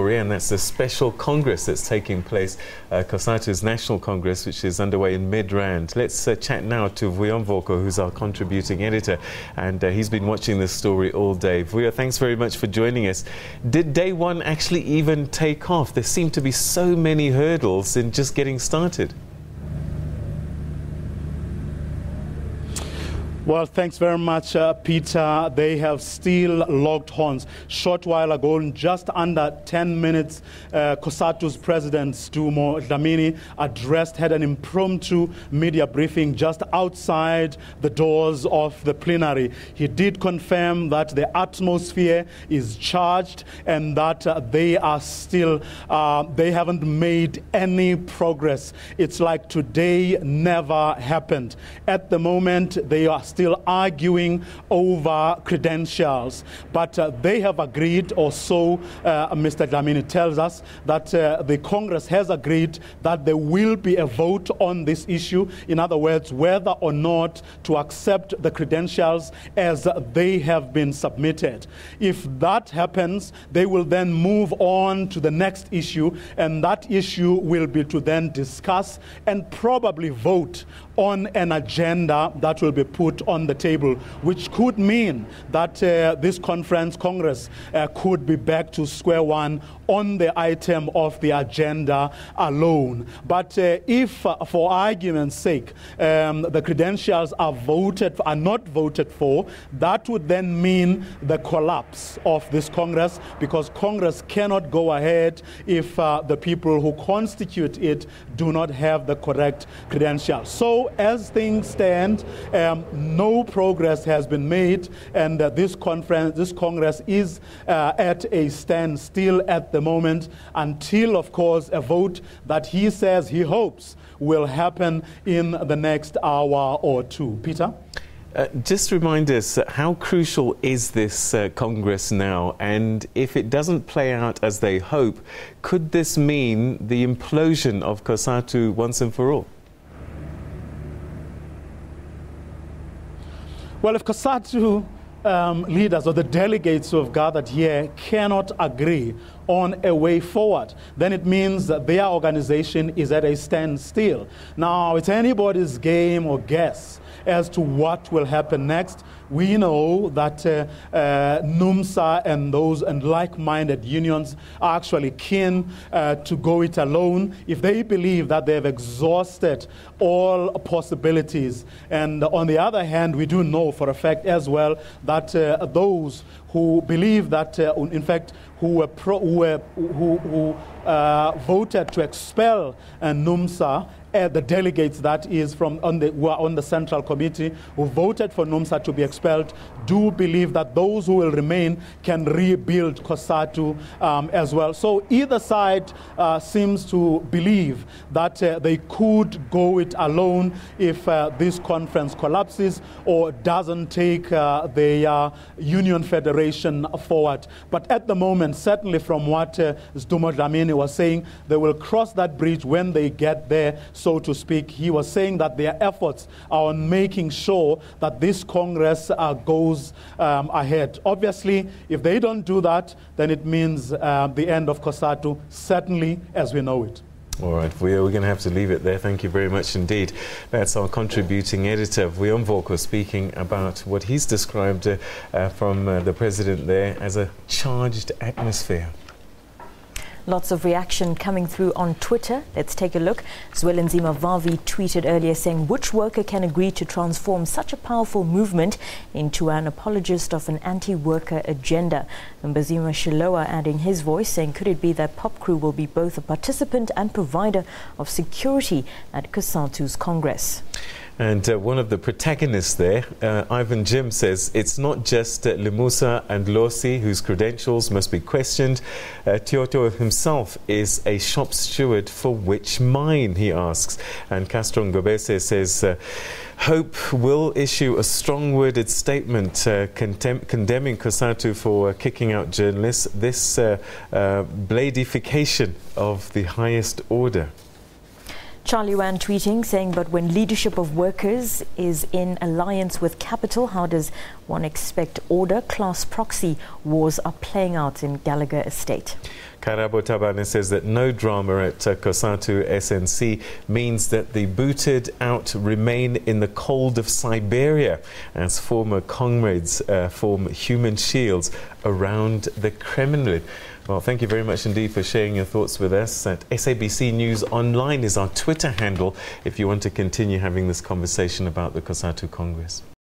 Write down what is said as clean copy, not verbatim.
story, and that's the special congress that's taking place, Cosatu's National Congress, which is underway in Midrand. Let's chat now to Vuyo Mvoko, who's our contributing editor, and he's been watching this story all day. Vuyo, thanks very much for joining us. Did day one actually even take off? There seem to be so many hurdles in just getting started. Well, thanks very much, Peter. They have still locked horns. Short while ago, in just under 10 minutes, Cosatu's president, Johannesburg Dlamini, had an impromptu media briefing just outside the doors of the plenary. He did confirm that the atmosphere is charged and that they are still, they haven't made any progress. It's like today never happened. At the moment, they are still arguing over credentials, but they have agreed, or so Mr. Dlamini tells us, that the Congress has agreed that there will be a vote on this issue. In other words, whether or not to accept the credentials as they have been submitted. If that happens, they will then move on to the next issue, and that issue will be to then discuss and probably vote on an agenda that will be put on the table, which could mean that this Congress could be back to square one on the item of the agenda alone. But if, for argument's sake, the credentials are not voted for, that would then mean the collapse of this Congress, because Congress cannot go ahead if the people who constitute it do not have the correct credentials. So as things stand, no progress has been made, and this Congress is at a standstill at the moment until, of course, a vote that he says he hopes will happen in the next hour or two. Peter? Just remind us, how crucial is this Congress now? And if it doesn't play out as they hope, could this mean the implosion of Cosatu once and for all? Well, if Cosatu leaders or the delegates who have gathered here cannot agree on a way forward, then it means that their organization is at a standstill. Now, it's anybody's game or guess as to what will happen next. We know that NUMSA and those and like-minded unions are actually keen to go it alone if they believe that they have exhausted all possibilities. And on the other hand, we do know for a fact as well that those who believe that, in fact, who voted to expel NUMSA, the delegates that is who are on the Central Committee, who voted for NUMSA to be expelled, do believe that those who will remain can rebuild Cosatu as well. So either side seems to believe that they could go it alone if this conference collapses or doesn't take the Union Federation forward. But at the moment, certainly from what Johannesburg Dlamini was saying, they will cross that bridge when they get there, so to speak. He was saying that their efforts are on making sure that this Congress goes ahead. Obviously, if they don't do that, then it means the end of Cosatu, certainly as we know it. All right, Vuyo, we're going to have to leave it there. Thank you very much indeed. That's our contributing editor, Vuyo Mvoko, speaking about what he's described from the president there as a charged atmosphere. Lots of reaction coming through on Twitter. Let's take a look. Zwelinzima Vavi tweeted earlier saying, which worker can agree to transform such a powerful movement into an apologist of an anti-worker agenda? And Bazima Shiloa adding his voice, saying, could it be that Pop Crew will be both a participant and provider of security at Cosatu's Congress? And one of the protagonists there, Ivan Jim, says it's not just Lemusa and Losi whose credentials must be questioned. Tioto himself is a shop steward for which mine, he asks. And Castro Ngobese says, Hope will issue a strong-worded statement condemning Cosatu for kicking out journalists. This bladification of the highest order. Charlie Wan tweeting, saying, but when leadership of workers is in alliance with capital, how does one expect order? Class proxy wars are playing out in Gallagher Estate. Karabo Tabane says that no drama at Cosatu SNC means that the booted out remain in the cold of Siberia as former comrades form human shields around the Kremlin. Well, thank you very much indeed for sharing your thoughts with us. At SABC News Online is our Twitter handle if you want to continue having this conversation about the Cosatu Congress.